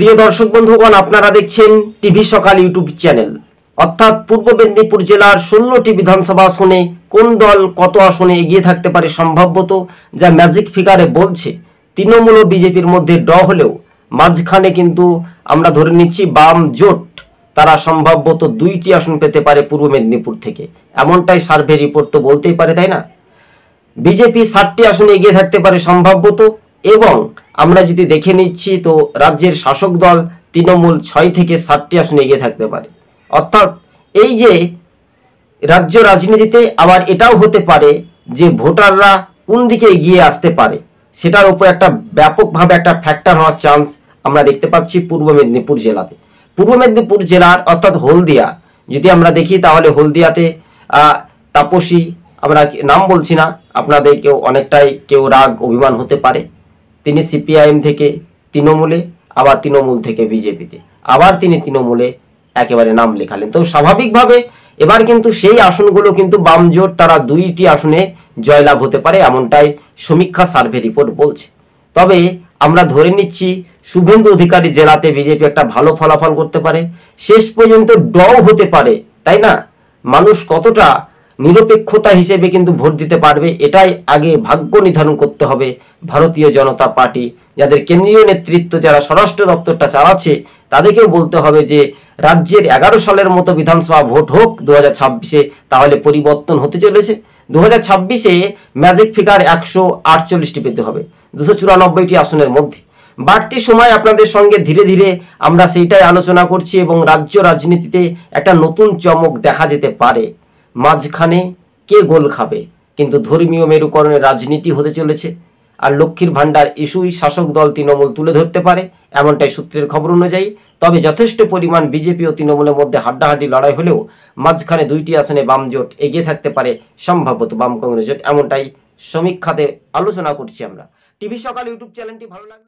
প্রিয় দর্শক বন্ধুগণ, আপনারা দেখছেন টিভি সকাল ইউটিউব চ্যানেল। অর্থাৎ পূর্ব মেদিনীপুর জেলার 16টি বিধানসভা আসনে কোন দল কত আসনে এগিয়ে থাকতে পারে সম্ভাব্যত, যা ম্যাজিক ফিগারে বলছে। তৃণমূল ও বিজেপির মধ্যে ড হলেও মাঝখানে কিন্তু আমরা ধরে নিচ্ছি বাম জোট তারা সম্ভাব্যত 2টি আসন পেতে পারে পূর্ব মেদিনীপুর থেকে, এমনটাই সার্ভে রিপোর্ট তো বলতেই পারে, তাই না? বিজেপি 7টি আসনে এগিয়ে থাকতে পারে সম্ভাব্যত, এবং আমরা যদি দেখে নিচ্ছি তো রাজ্যের শাসক দল তৃণমূল 6 থেকে 7টি আসনে এগিয়ে থাকতে পারে। অর্থাৎ এই যে রাজ্য রাজনীতিতে আবার এটাও হতে পারে যে ভোটাররা কোন দিকে এগিয়ে আসতে পারে, সেটার উপর একটা ব্যাপকভাবে একটা ফ্যাক্টর হওয়ার চান্স আমরা দেখতে পাচ্ছি পূর্ব মেদিনীপুর জেলাতে। পূর্ব মেদিনীপুর জেলার অর্থাৎ হলদিয়া যদি আমরা দেখি, তাহলে হলদিয়াতে তাপসী, আমরা নাম বলছি না, আপনাদের কেউ রাগ অভিমান হতে পারে, তিনি সিপিআইএম থেকে তৃণমূলে, আবার তৃণমূল থেকে বিজেপিতে, আবার তিনি তৃণমূলে একেবারে নাম লেখালেন। তো স্বাভাবিকভাবে এবার কিন্তু সেই আসনগুলো কিন্তু বাম জোট তারা 2টি আসনে জয়লাভ হতে পারে, এমনটাই সমীক্ষা সার্ভে রিপোর্ট বলছে। তবে আমরা ধরে নিচ্ছি শুভেন্দু অধিকারী জেলাতে বিজেপি একটা ভালো ফলাফল করতে পারে, শেষ পর্যন্ত ডও হতে পারে, তাই না? মানুষ কতটা নিরপেক্ষতা হিসেবে কিন্তু ভোট দিতে পারবে, এটাই আগে ভাগ্য নির্ধারণ করতে হবে ভারতীয় জনতা পার্টি, যাদের কেন্দ্রীয় নেতৃত্ব যারা স্বরাষ্ট্র দপ্তরটা চালাচ্ছে তাদেরকেও বলতে হবে যে রাজ্যের 11 সালের মতো বিধানসভা ভোট হোক 2026-এ, তাহলে পরিবর্তন হতে চলেছে। 2026-এ ম্যাজিক ফিগার 148টি পেতে হবে 294টি আসনের মধ্যে। বাড়তি সময় আপনাদের সঙ্গে ধীরে ধীরে আমরা সেইটাই আলোচনা করছি, এবং রাজ্য রাজনীতিতে একটা নতুন চমক দেখা যেতে পারে। মাঝখানে কে গোল খাবে, কিন্তু ধর্মীয় মেরুকরণের রাজনীতি হতে চলেছে, আর লক্ষ্মীর ভাণ্ডার ইস্যুই শাসক দল তৃণমূল তুলে ধরতে পারে, এমনটাই সূত্রের খবর অনুযায়ী। তবে যথেষ্ট পরিমাণ বিজেপি ও তৃণমূলের মধ্যে হাড্ডাহাড্ডি লড়াই হলেও মাঝখানে 2টি আসনে বাম জোট এগিয়ে থাকতে পারে সম্ভবত, বাম কংগ্রেস জোট, এমনটাই সমীক্ষাতে আলোচনা করছি আমরা। টিভি সকাল ইউটিউব চ্যানেলটি ভালো লাগবে।